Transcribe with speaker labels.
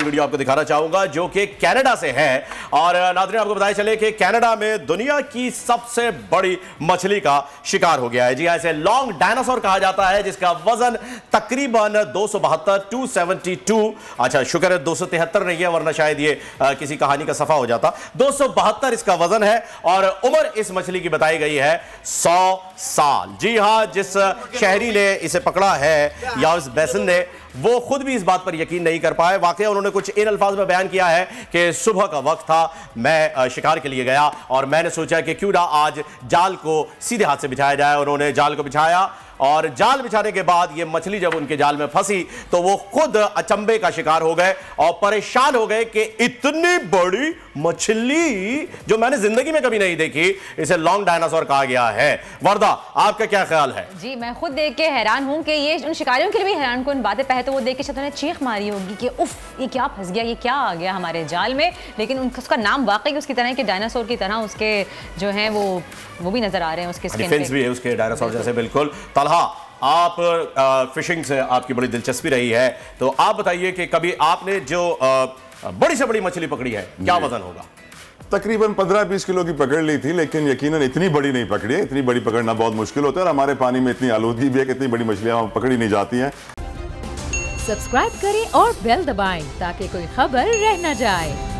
Speaker 1: Video आपको दिखाना चाहूंगा जो कि कनाडा से है। और नाज़रीन आपको बताया चले कि कनाडा में दुनिया की सबसे बड़ी मछली का शिकार हो गया है। जी ऐसे लॉन्ग डायनासोर कहा जाता है जिसका वजन तकरीबन 272 अच्छा शुक्र है 273 नहीं है वरना शायद ये किसी कहानी का सफा हो जाता। 272 इसका वजन है और उम्र इस मछली की बताई गई है 100 साल। जी हां, जिस शहरी ने इसे पकड़ा है याविस बेसन ने, वो खुद भी इस बात पर यकीन नहीं कर पाए। वाकई उन्होंने कुछ इन अल्फाज में बयान किया है कि सुबह का वक्त था, मैं शिकार के लिए गया और मैंने सोचा कि क्यों ना आज जाल को सीधे हाथ से बिछाया जाए। उन्होंने जाल को बिछाया और जाल बिछाने के बाद ये मछली जब उनके जाल में फंसी तो वो खुद अचंभे का शिकार हो गए और परेशान हो गए कि इतनी बड़ी मछली जो मैंने जिंदगी में कभी नहीं देखी, इसे लॉन्ग डायनासोर कहा गया है। वर्दा, आपका क्या ख्याल है?
Speaker 2: जी मैं खुद देख के हैरान हूं कि ये उन शिकारियों के लिए भी हैरान कौन बात है। पहले तो वो देख के शायद उन्हें चीख मारी होगी कि उफ ये क्या फंस गया, ये क्या आ गया हमारे जाल में, लेकिन उसका नाम वाकई उसकी तरह के डायनासोर की तरह उसके जो है वो भी नजर आ रहे हैं, उसके
Speaker 1: डिफेंस भी है उसके डायनासोर जैसे। बिल्कुल। तलहा, आप फिशिंग से आपकी बड़ी दिलचस्पी रही है, तो आप बताइए कि कभी आपने जो बड़ी से बड़ी मछली पकड़ी है, क्या वजन होगा?
Speaker 3: तकरीबन 15-20 किलो की पकड़ ली थी, लेकिन यकीनन इतनी बड़ी नहीं पकड़ी है। इतनी बड़ी पकड़ना बहुत मुश्किल होता है और हमारे पानी में इतनी आलूदगी भी है कि इतनी बड़ी मछलियां पकड़ी नहीं जाती हैं।
Speaker 4: सब्सक्राइब करें और बेल दबाएं ताकि कोई खबर रह न जाए।